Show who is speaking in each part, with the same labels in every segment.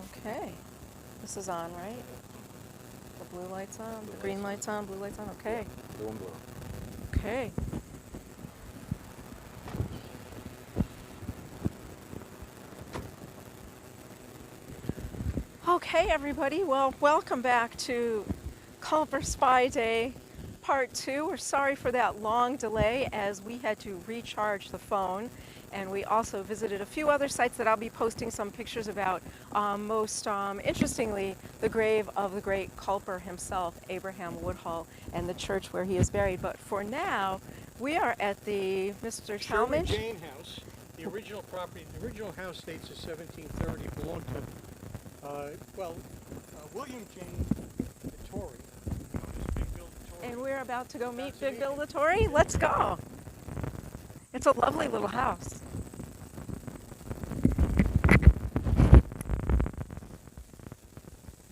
Speaker 1: Okay. This is on, right? The blue light's on, the green light's on, blue light's on. Okay.
Speaker 2: Blue and blue.
Speaker 1: Okay. Okay, everybody. Well, welcome back to Culper Spy Day Part 2. We're sorry for that long delay as we had to recharge the phone. And we also visited a few other sites that I'll be posting some pictures about. Most interestingly, the grave of the great Culper himself, Abraham Woodhull, and the church where he is buried. But for now, we are at the Mr. Talmadge.
Speaker 3: Jane house. The original property, the original house dates as 1730. It belonged to, William Jane the Tory. Big Bill the Tory.
Speaker 1: And we're about to go meet Big Bill the Tory. Let's go. It's a lovely little house.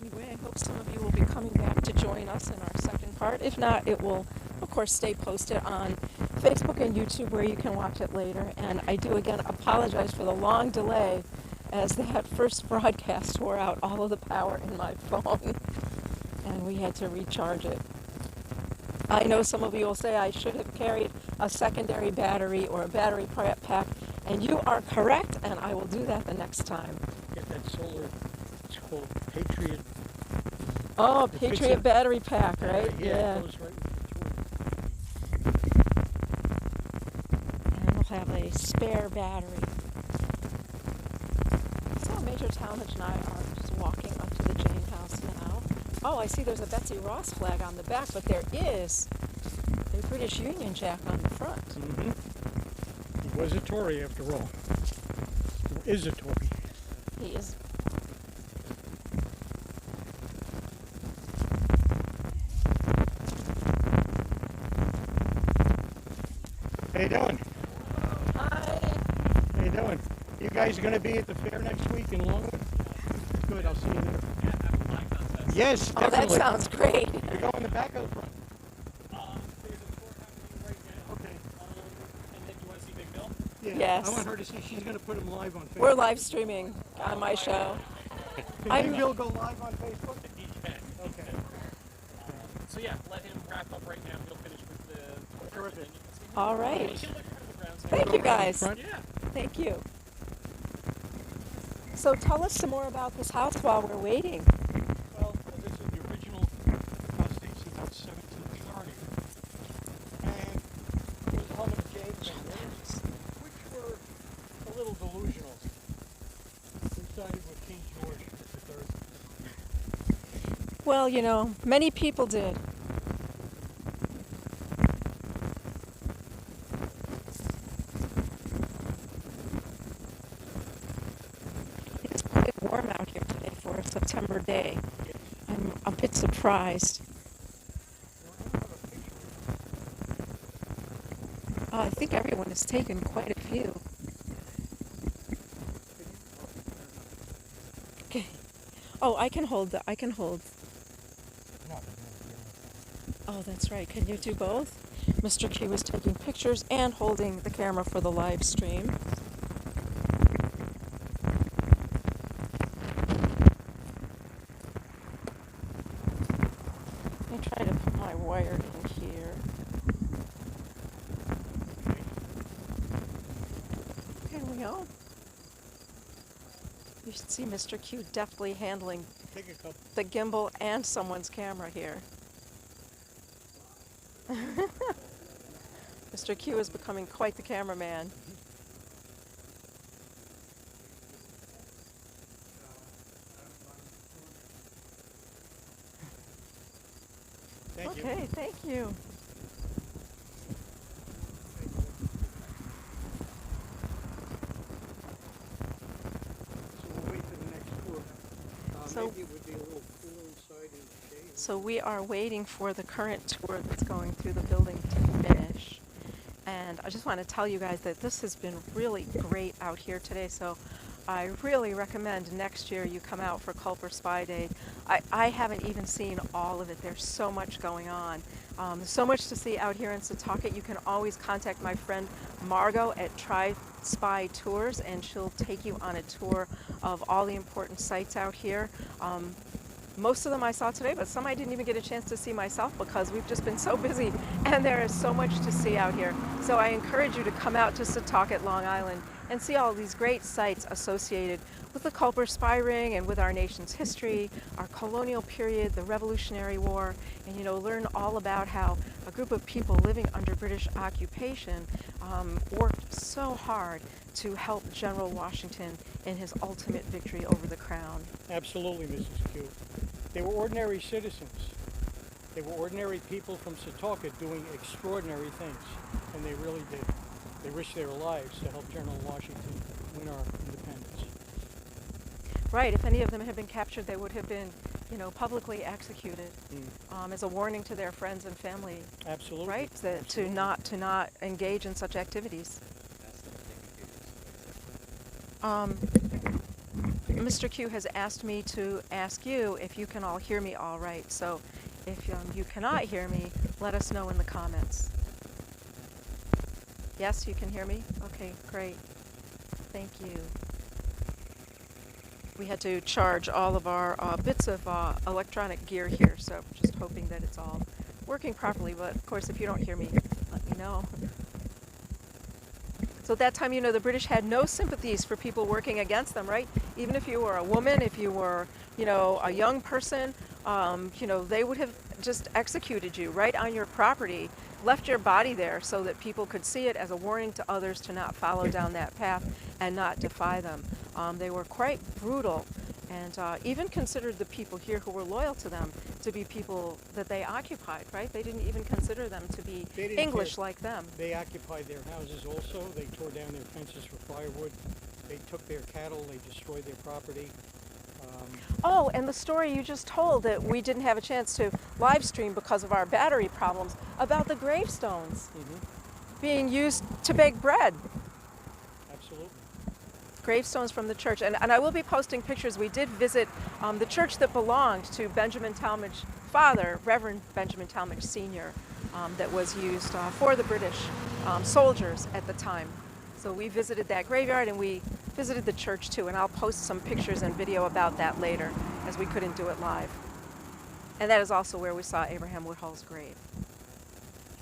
Speaker 1: Anyway, I hope some of you will be coming back to join us in our second part. If not, it will, of course, stay posted on Facebook and YouTube where you can watch it later. And I do, again, apologize for the long delay as that first broadcast wore out all of the power in my phone. And we had to recharge it. I know some of you will say I should have carried a secondary battery or a battery pack, and you are correct, and I will do that the next time.
Speaker 3: Get that solar, it's called Patriot.
Speaker 1: Oh, Patriot battery pack, right?
Speaker 3: Yeah. It goes right with the Tory.
Speaker 1: And we'll have a spare battery. So Major Talmadge and I are just walking up to the Jane house now. Oh, I see there's a Betsy Ross flag on the back, but there is a British Union Jack on the front.
Speaker 3: Mm-hmm. He was a Tory after all. He is a Tory.
Speaker 1: He is.
Speaker 3: How you doing?
Speaker 1: Hi.
Speaker 3: How you doing? You guys are going to be at the fair next week in Longwood? Good, I'll see you there. Yes,
Speaker 1: Oh,
Speaker 3: definitely.
Speaker 1: that sounds great.
Speaker 3: You go in the back or the front?
Speaker 4: There's a tour happening right now.
Speaker 3: Okay.
Speaker 4: And then you want to see Big Bill?
Speaker 3: Yeah.
Speaker 1: Yes.
Speaker 3: I want her to see. She's going to put him live on Facebook.
Speaker 1: We're live streaming on my show.
Speaker 3: Can Big Bill go live on Facebook?
Speaker 4: He can.
Speaker 3: Okay.
Speaker 4: So yeah, let him wrap up right now. He'll finish with the tour, and then you can see him.
Speaker 1: All
Speaker 4: You
Speaker 1: right.
Speaker 4: can look around the grounds.
Speaker 1: Thank you, guys.
Speaker 3: Front?
Speaker 4: Yeah.
Speaker 1: Thank you. So tell us some more about this house while we're waiting.
Speaker 3: Well, this is the original house dates about 1730. And it was the home of the Jane family, which were a little delusional. They sided with King George III.
Speaker 1: Well, you know, many people did. It's quite warm out here today for a September day. I'm a bit surprised. I think everyone has taken quite a few. Okay. Oh, I can hold. Oh, that's right. Can you do both? Mr. Q is taking pictures and holding the camera for the live stream. Let me try to put my wire in here. Here we go. You should see Mr. Q deftly handling
Speaker 3: Take a couple.
Speaker 1: the gimbal and someone's camera here. Mr. Q is becoming quite the cameraman.
Speaker 3: Thank you.
Speaker 1: Okay, thank you.
Speaker 3: So we'll wait for the next tour.
Speaker 1: So-
Speaker 3: Maybe it would be a little cooler inside in the shade.
Speaker 1: So we are waiting for the current tour that's going through the building to finish. And I just want to tell you guys that this has been really great out here today. So I really recommend next year you come out for Culper Spy Day. I haven't even seen all of it. There's so much going on. There's so much to see out here in Setauket. You can always contact my friend Margot at Tri Spy Tours, and she'll take you on a tour of all the important sites out here. Most of them I saw today, but some I didn't even get a chance to see myself because we've just been so busy and there is so much to see out here. So I encourage you to come out to Setauket, Long Island and see all these great sites associated with the Culper Spy Ring and with our nation's history, our colonial period, the Revolutionary War, and learn all about how a group of people living under British occupation worked so hard to help General Washington in his ultimate victory over the Crown.
Speaker 3: Absolutely, Mrs. Q. They were ordinary citizens. They were ordinary people from Setauket doing extraordinary things, and they really did. They risked their lives to help General Washington win our independence.
Speaker 1: Right. If any of them had been captured, they would have been, publicly executed as a warning to their friends and family.
Speaker 3: Absolutely.
Speaker 1: Right. To not engage in such activities. Mr. Q has asked me to ask you if you can all hear me all right. So if you cannot hear me, let us know in the comments. Yes, you can hear me? Okay, great. Thank you. We had to charge all of our bits of electronic gear here, so just hoping that it's all working properly. But of course, if you don't hear me, let me know. So at that time, the British had no sympathies for people working against them, right? Even if you were a woman, if you were, a young person, they would have just executed you right on your property, left your body there so that people could see it as a warning to others to not follow down that path and not defy them. They were quite brutal and even considered the people here who were loyal to them to be people that they occupied, right? They didn't even consider them to be English like them.
Speaker 3: They occupied their houses also. They tore down their fences for firewood. They took their cattle. They destroyed their property.
Speaker 1: Oh, and the story you just told that we didn't have a chance to live stream because of our battery problems about the gravestones being used to bake bread.
Speaker 3: Absolutely.
Speaker 1: Gravestones from the church. And I will be posting pictures. We did visit the church that belonged to Benjamin Talmadge's father, Reverend Benjamin Talmadge Sr., that was used for the British soldiers at the time. So we visited that graveyard and we visited the church too, and I'll post some pictures and video about that later as we couldn't do it live. And that is also where we saw Abraham Woodhull's grave.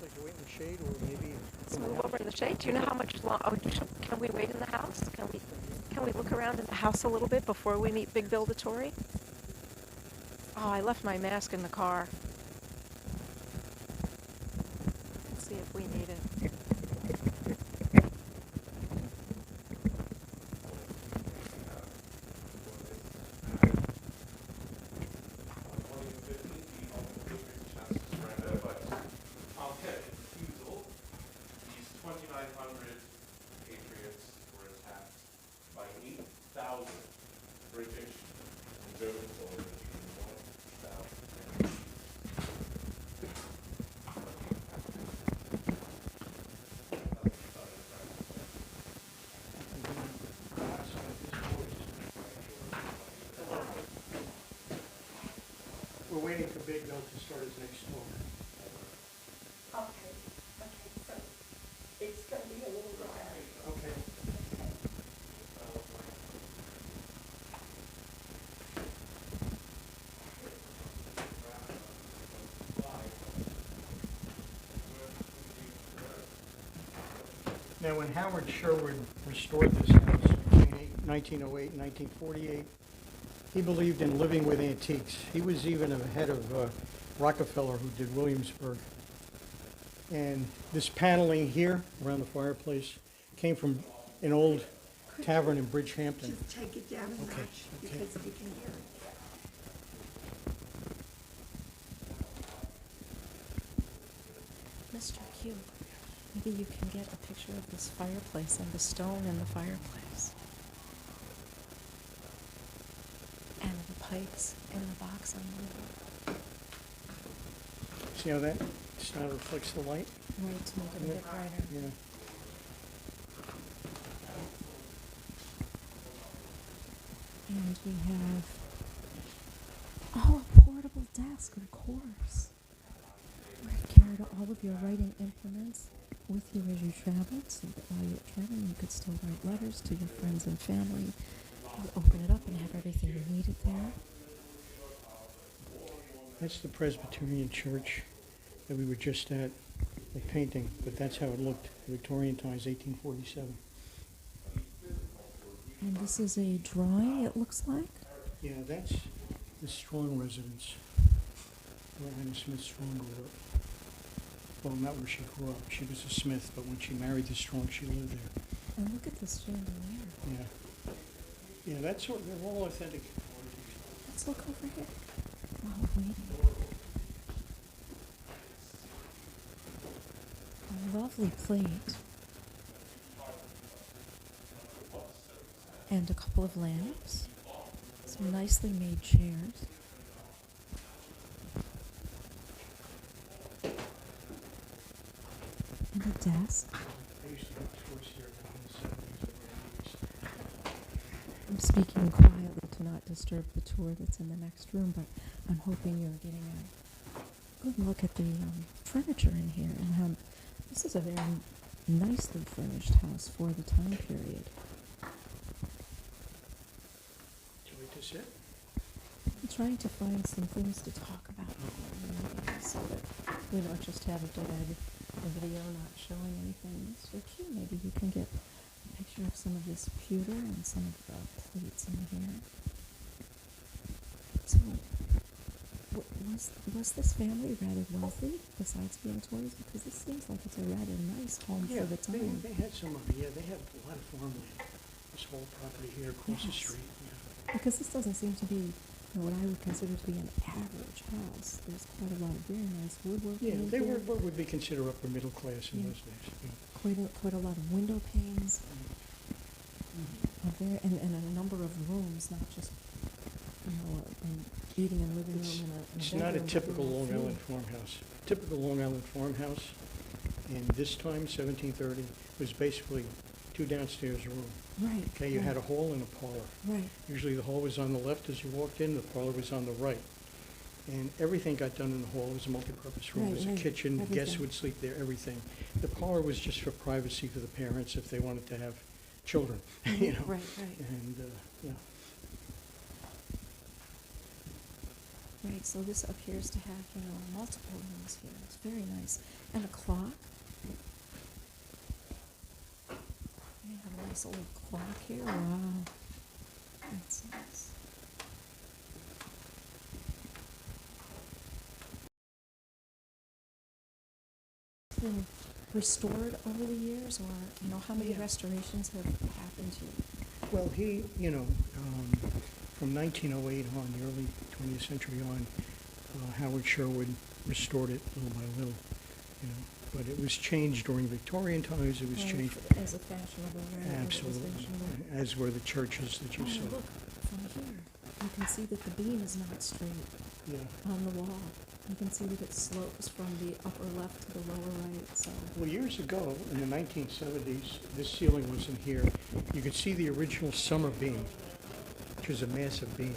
Speaker 3: Would you like to wait in the shade or maybe...
Speaker 1: Let's move over in the shade. Do you know how much long... Oh, can we wait in the house? Can we look around in the house a little bit before we meet Big Bill the Tory? Oh, I left my mask in the car. Let's see if we need it.
Speaker 3: We're waiting for Big Bill to start his next tour.
Speaker 1: Okay, so it's going to be a little while.
Speaker 3: Okay. Now, when Howard Sherwood restored this house between 1908 and 1948, he believed in living with antiques. He was even ahead of Rockefeller, who did Williamsburg. And this paneling here around the fireplace came from an old tavern in Bridgehampton.
Speaker 2: Just take it down a notch because we can hear it.
Speaker 1: Mr. Q, maybe you can get a picture of this fireplace and the stone in the fireplace. And the pipes in the box on the wall.
Speaker 3: See how that stone reflects the light?
Speaker 1: Right, to make it a bit brighter.
Speaker 3: Yeah.
Speaker 1: And we have, a portable desk, of course. Where you carry all of your writing implements. with you as you traveled, so that while you're traveling, you could still write letters to your friends and family. You open it up and have everything you needed there.
Speaker 3: That's the Presbyterian church that we were just at, the painting, but that's how it looked, Victorian times, 1847.
Speaker 1: And this is a drawing, it looks like.
Speaker 3: Yeah, that's the Strong residence, where Anna Smith Strong grew up. Well, not where she grew up. She was a Smith, but when she married the Strong, she lived there.
Speaker 1: And look at this chandelier.
Speaker 3: Yeah. Yeah, that's what, they're all authentic.
Speaker 1: Let's look over here while we're waiting. A lovely plate. And a couple of lamps. Some nicely made chairs. And a desk.
Speaker 3: I used to have tours here back in the 70s and early 80s.
Speaker 1: I'm speaking quietly to not disturb the tour that's in the next room, but I'm hoping you're getting a good look at the furniture in here and how this is a very nicely furnished house for the time period.
Speaker 3: Do you like to sit?
Speaker 1: I'm trying to find some things to talk about so that we don't just have a dead video not showing anything. So cute. Maybe you can get a picture of some of this pewter and some of the plates in here. So, was this family rather wealthy besides being Tories? Because this seems like it's a rather nice home
Speaker 3: Yeah,
Speaker 1: for the time.
Speaker 3: they had some of it. Yeah, they had a lot of farmland. This whole property here across the
Speaker 1: Yes.
Speaker 3: street. Yeah.
Speaker 1: Because this doesn't seem to be what I would consider to be an average house. There's quite a lot of very nice woodworking
Speaker 3: Yeah,
Speaker 1: in
Speaker 3: they
Speaker 1: here.
Speaker 3: would be considered upper middle class in
Speaker 1: Yeah.
Speaker 3: those days. Yeah.
Speaker 1: Quite a lot of window panes. And a number of rooms, not just, an eating and living room and a
Speaker 3: It's not a
Speaker 1: bedroom, but
Speaker 3: typical
Speaker 1: there are
Speaker 3: Long
Speaker 1: three.
Speaker 3: Island farmhouse. Typical Long Island farmhouse in this time, 1730, was basically two downstairs rooms.
Speaker 1: Right.
Speaker 3: Okay, you
Speaker 1: right,
Speaker 3: had a hall and a parlor.
Speaker 1: Right.
Speaker 3: Usually the hall was on the left as you walked in, the parlor was on the right. And everything got done in the hall. It was a multi-purpose room. It was a
Speaker 1: Right,
Speaker 3: kitchen, guests
Speaker 1: everything.
Speaker 3: would sleep there, everything. The parlor was just for privacy for the parents if they wanted to have children, you know.
Speaker 1: Right, right.
Speaker 3: And, yeah.
Speaker 1: Right, so this appears to have, multiple rooms here. It's very nice. And a clock. We have a nice old clock here. Wow. That's nice. Been restored over the years, or, how many
Speaker 3: Yeah.
Speaker 1: restorations have happened here?
Speaker 3: Well, he, from 1908 on, the early 20th century on, Howard Sherwood restored it little by little, But it was changed during Victorian times. It was
Speaker 1: Right,
Speaker 3: changed.
Speaker 1: as a fashionable, right? It was
Speaker 3: Absolutely.
Speaker 1: fashionable.
Speaker 3: As were the churches that you
Speaker 1: Oh,
Speaker 3: saw.
Speaker 1: look, from here, you can see that the beam is not straight
Speaker 3: Yeah.
Speaker 1: on the wall. You can see that it slopes from the upper left to the lower right, so.
Speaker 3: Well, years ago, in the 1970s, this ceiling wasn't here. You could see the original summer beam, which was a massive beam.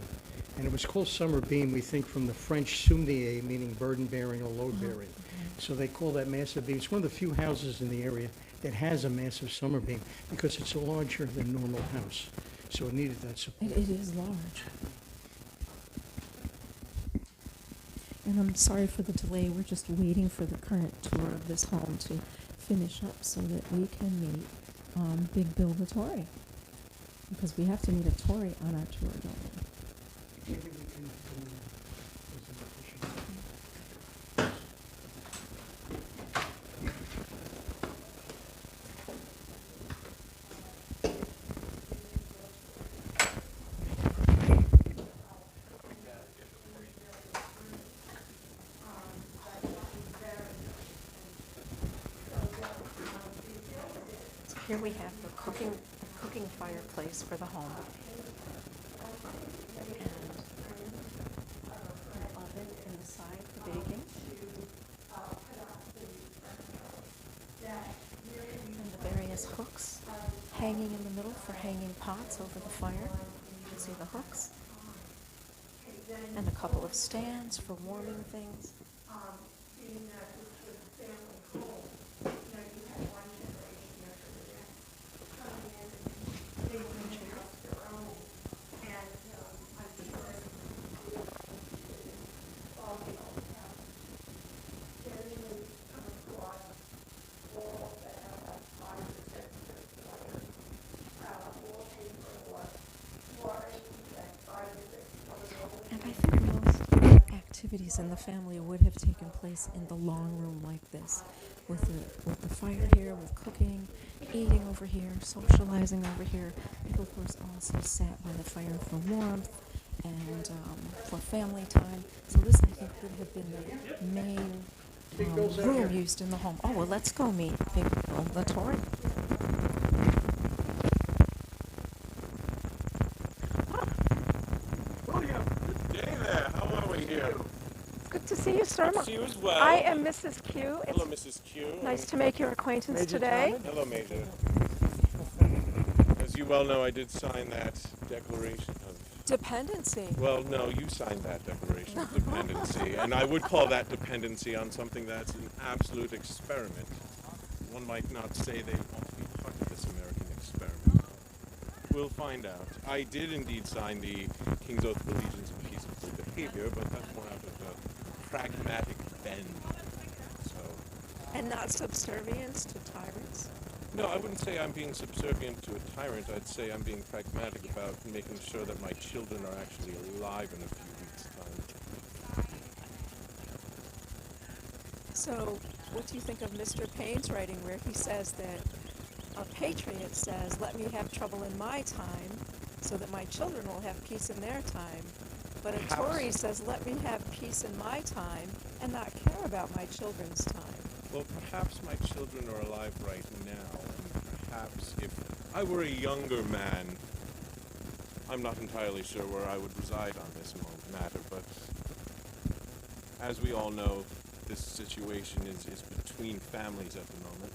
Speaker 3: And it was called summer beam, we think, from the French soumnier, meaning burden-bearing or load-bearing. So they call that massive beam. It's one of the few houses in the area that has a massive summer beam because it's a larger than normal house. So it needed that support.
Speaker 1: It is large. And I'm sorry for the delay. We're just waiting for the current tour of this home to finish up so that we can meet Big Bill the Tory. Because we have to meet a Tory on our tour, don't we?
Speaker 3: Maybe we can do as an official.
Speaker 1: So here we have the cooking fireplace for the home. And an oven in the side for baking. And the various hooks hanging in the middle for hanging pots over the fire. You can see the hooks. And a couple of stands for warming things. activities in the family would have taken place in the long room like this, with the fire here, with cooking, eating over here, socializing over here. People, of course, also sat by the fire for warmth and for family time. So this, I think, would have been the main room used in the home. Oh, well, let's go meet Big Bill Latore.
Speaker 5: Hey there, how are we here?
Speaker 1: Good to see you, sir.
Speaker 5: See you as well.
Speaker 1: I am Mrs. Q. It's
Speaker 5: Hello, Mrs. Q.
Speaker 1: nice to make your acquaintance today.
Speaker 5: Hello, Major. As you well know, I did sign that declaration of...
Speaker 1: Dependency.
Speaker 5: Well, no, you signed that declaration of dependency, and I would call that dependency on something that's an absolute experiment. One might not say they want to be part of this American experiment. We'll find out. I did indeed sign the King's Oath of Allegiance and Peaceable Behavior, but that's more out of a pragmatic bend. So,
Speaker 1: And not subservience to tyrants.
Speaker 5: no, I wouldn't say I'm being subservient to a tyrant. I'd say I'm being pragmatic about making sure that my children are actually alive in a few weeks' time.
Speaker 1: So, what do you think of Mr. Payne's writing where he says that a patriot says, let me have trouble in my time so that my children will have peace in their time, but a Tory says, let me have peace in my time and not care about my children's time?
Speaker 5: Well, perhaps my children are alive right now, and perhaps if I were a younger man, I'm not entirely sure where I would reside on this matter, but as we all know, this situation is between families at the moment,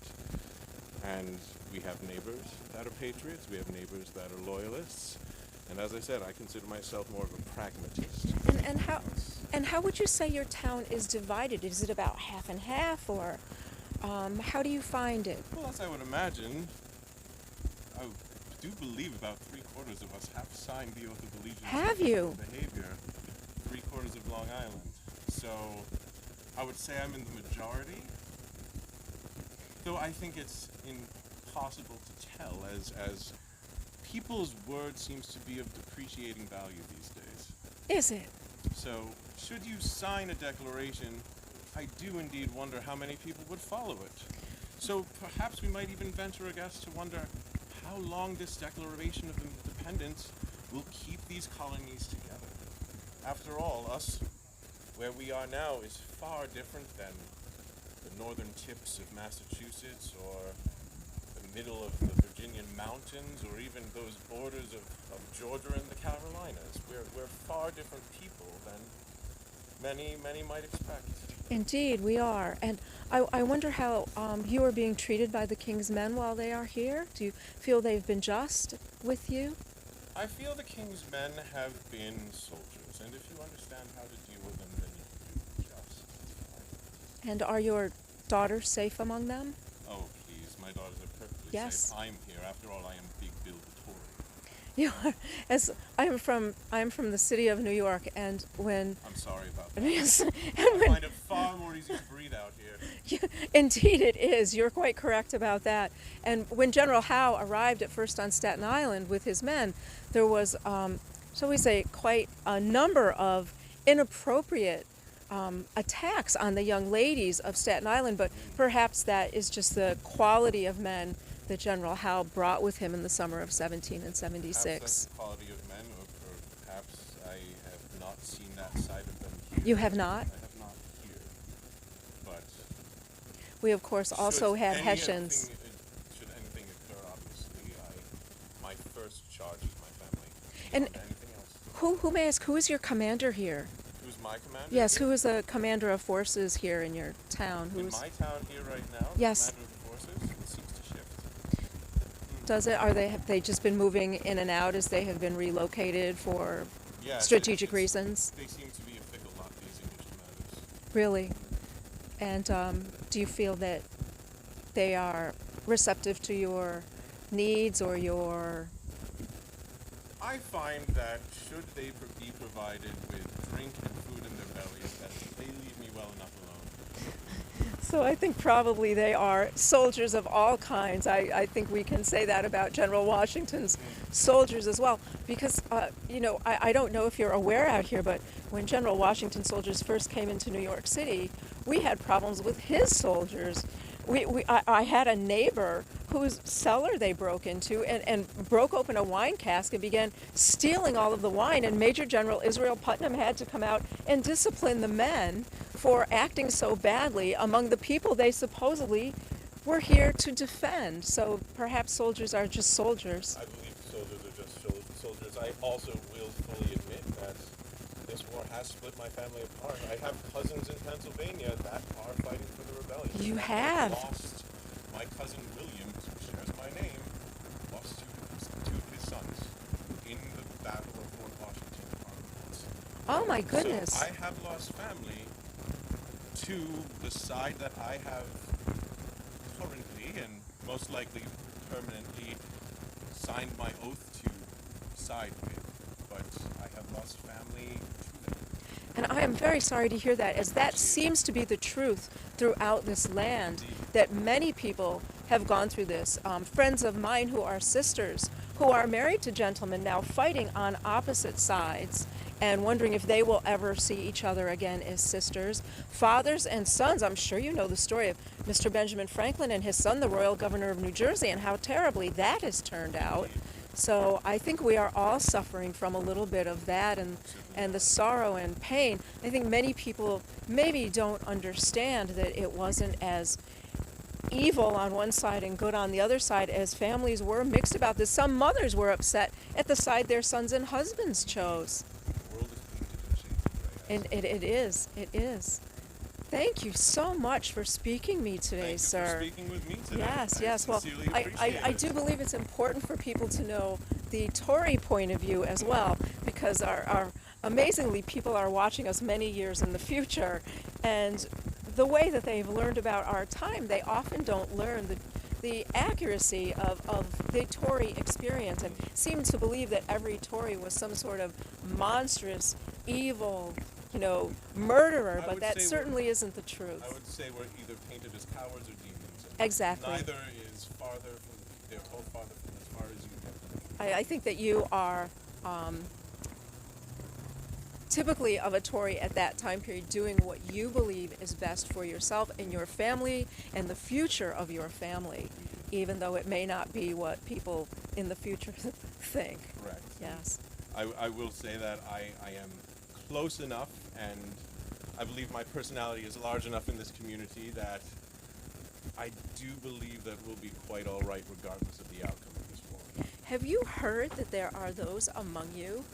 Speaker 5: and we have neighbors that are patriots, we have neighbors that are loyalists, and as I said, I consider myself more of a pragmatist.
Speaker 1: And how would you say your town is divided? Is it about half and half, or how do you find it?
Speaker 5: Well, as I would imagine, I do believe about 3/4 of us have signed the Oath of Allegiance.
Speaker 1: Have you?
Speaker 5: Behavior. 3/4 of Long Island. So, I would say I'm in the majority. Though I think it's impossible to tell, as people's word seems to be of depreciating value these days.
Speaker 1: Is it?
Speaker 5: So, should you sign a declaration, I do indeed wonder how many people would follow it. So, perhaps we might even venture a guess to wonder how long this Declaration of Independence will keep these colonies together. After all, us, where we are now, is far different than the northern tips of Massachusetts or the middle of the Virginian mountains or even those borders of Georgia and the Carolinas. We're far different people than many might expect.
Speaker 1: Indeed, we are. And I wonder how you are being treated by the King's men while they are here. Do you feel they've been just with you?
Speaker 5: I feel the King's men have been soldiers, and if you understand how to deal with them, then you do just fine.
Speaker 1: And are your daughters safe among them?
Speaker 5: Oh, please, my daughters are perfectly
Speaker 1: Yes.
Speaker 5: safe. I'm here. After all, I am Big Bill Latore.
Speaker 1: You are, as I am from the city of New York, and when
Speaker 5: I'm sorry about that.
Speaker 1: yes, and
Speaker 5: I
Speaker 1: when
Speaker 5: find it far more easy to breathe out here.
Speaker 1: indeed it is. You're quite correct about that. And when General Howe arrived at first on Staten Island with his men, there was, shall we say, quite a number of inappropriate attacks on the young ladies of Staten Island. But perhaps that is just the quality of men that General Howe brought with him in the summer of 1776.
Speaker 5: Perhaps that's the quality of men, or perhaps I have not seen that side of them here.
Speaker 1: You have not?
Speaker 5: I have not here. But
Speaker 1: We, of course, also had Hessians.
Speaker 5: Should anything occur, obviously, my first charge is my family.
Speaker 1: And
Speaker 5: Beyond anything else.
Speaker 1: who may I ask, who is your commander here?
Speaker 5: Who's my commander?
Speaker 1: Yes,
Speaker 5: here?
Speaker 1: who is the commander of forces here in your town?
Speaker 5: In
Speaker 1: Who's
Speaker 5: my town here right now?
Speaker 1: Yes.
Speaker 5: The commander of the forces? It seems to shift.
Speaker 1: does it? Have they just been moving in and out as they have been relocated for
Speaker 5: Yes,
Speaker 1: strategic reasons?
Speaker 5: They seem to be a fickle lot, these English commanders.
Speaker 1: Really? And do you feel that they are receptive to your needs or your...
Speaker 5: I find that should they be provided with drink and food in their bellies, that they leave me well enough alone.
Speaker 1: So I think probably they are soldiers of all kinds. I think we can say that about General Washington's soldiers as well. Because, I don't know if you're aware out here, but when General Washington's soldiers first came into New York City, we had problems with his soldiers. I had a neighbor whose cellar they broke into and broke open a wine cask and began stealing all of the wine. And Major General Israel Putnam had to come out and discipline the men for acting so badly among the people they supposedly were here to defend. So perhaps soldiers are just soldiers.
Speaker 5: I believe soldiers are just soldiers. I also will fully admit that this war has split my family apart. I have cousins in Pennsylvania that are fighting for the rebellion.
Speaker 1: You
Speaker 5: I
Speaker 1: have.
Speaker 5: Lost my cousin William, who shares my name, lost two of his sons in the Battle of Fort Washington.
Speaker 1: Oh my goodness.
Speaker 5: So I have lost family to the side that I have currently and most likely permanently signed my oath to side with, but I have lost family to them.
Speaker 1: And I am very sorry to hear that, as that seems to be the truth throughout this land, that many people have gone through this. Friends of mine who are sisters, who are married to gentlemen now, fighting on opposite sides and wondering if they will ever see each other again as sisters. Fathers and sons, I'm sure you know the story of Mr. Benjamin Franklin and his son, the Royal Governor of New Jersey, and how terribly that has turned out. So I think we are all suffering from a little bit of that and the sorrow and pain. I think many people maybe don't understand that it wasn't as evil on one side and good on the other side, as families were mixed about this. Some mothers were upset at the side their sons and husbands chose.
Speaker 5: The world is painted in shades of gray.
Speaker 1: And it is. Thank you so much for speaking me today,
Speaker 5: Thank you
Speaker 1: sir.
Speaker 5: for speaking with me today.
Speaker 1: Yes. Well,
Speaker 5: Sincerely
Speaker 1: I
Speaker 5: appreciate
Speaker 1: do
Speaker 5: it.
Speaker 1: believe it's important for people to know the Tory point of view as well, because our amazingly people are watching us many years in the future, and the way that they've learned about our time, they often don't learn the accuracy of the Tory experience, and seem to believe that every Tory was some sort of monstrous, evil, murderer,
Speaker 5: I
Speaker 1: but
Speaker 5: would
Speaker 1: that
Speaker 5: say
Speaker 1: certainly isn't the truth.
Speaker 5: I would say we're either painted as cowards or demons. And
Speaker 1: Exactly.
Speaker 5: Neither is farther from, they're both farther from as far as you get.
Speaker 1: I think that you are typically of a Tory at that time period, doing what you believe is best for yourself and your family and the future of your family, even though it may not be what people in the future think.
Speaker 5: Correct.
Speaker 1: Yes.
Speaker 5: I will say that I am close enough, and I believe my personality is large enough in this community that I do believe that we'll be quite all right regardless of the outcome of this war.
Speaker 1: Have you heard that there are those among you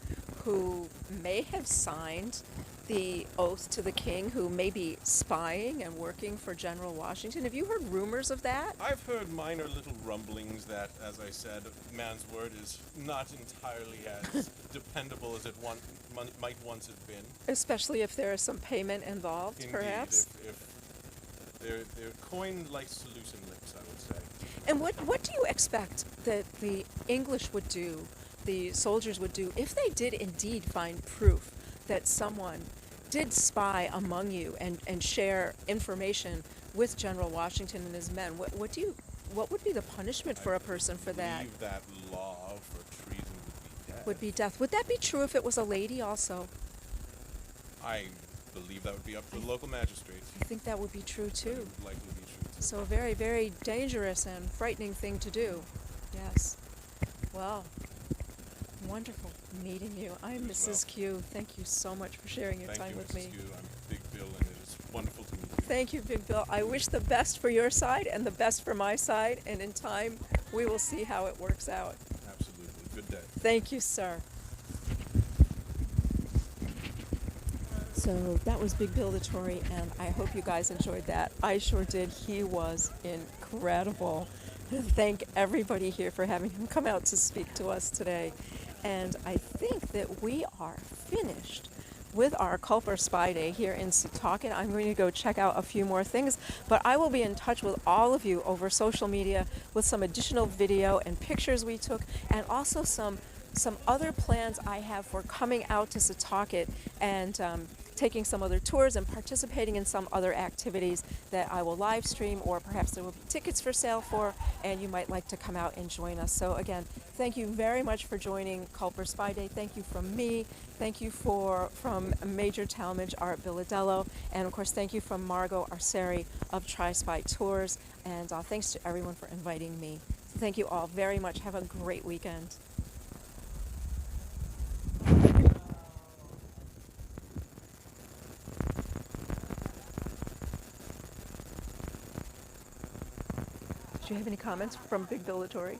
Speaker 1: who may have signed the oath to the king, who may be spying and working for General Washington? Have you heard rumors of that?
Speaker 5: I've heard minor little rumblings that, as I said, man's word is not entirely as dependable as it might once have been.
Speaker 1: Especially if there is some payment involved,
Speaker 5: Indeed,
Speaker 1: perhaps?
Speaker 5: if they're coined like solution lips, I would say.
Speaker 1: And what do you expect that the English would do, the soldiers would do, if they did indeed find proof that someone did spy among you and share information with General Washington and his men? What would be the punishment for a person for that?
Speaker 5: I believe that law for treason would be death.
Speaker 1: Would be death. Would that be true if it was a lady also?
Speaker 5: I believe that would be up to the local magistrates.
Speaker 1: I think that would be true
Speaker 5: That
Speaker 1: too.
Speaker 5: would likely be true too.
Speaker 1: So a very, very dangerous and frightening thing to do. Yes. Well, wonderful meeting you. I'm
Speaker 5: as
Speaker 1: Mrs. Q. Thank you so much for sharing your
Speaker 5: Thank
Speaker 1: time
Speaker 5: you,
Speaker 1: with
Speaker 5: Mrs.
Speaker 1: me.
Speaker 5: Q. I'm Big Bill, and it is wonderful to meet you.
Speaker 1: Thank you, Big Bill. I wish the best for your side and the best for my side, and in time we will see how it works out.
Speaker 5: Absolutely. Good day.
Speaker 1: Thank you, sir. So that was Big Bill the Tory, and I hope you guys enjoyed that. I sure did. He was incredible. Thank everybody here for having him come out to speak to us today. And I think that we are finished with our Culper Spy Day here in Setauket. I'm going to go check out a few more things, but I will be in touch with all of you over social media with some additional video and pictures we took, and also some other plans I have for coming out to Setauket and taking some other tours and participating in some other activities that I will live stream, or perhaps there will be tickets for sale for, and you might like to come out and join us. So again, thank you very much for joining Culper Spy Day. Thank you from me. Thank you from Major Talmadge, Art Billadello, and of course thank you from Margot Arceri of Tri-Spy Tours, and thanks to everyone for inviting me. So thank you all very much. Have a great weekend. Did you have any comments from Big Billatory?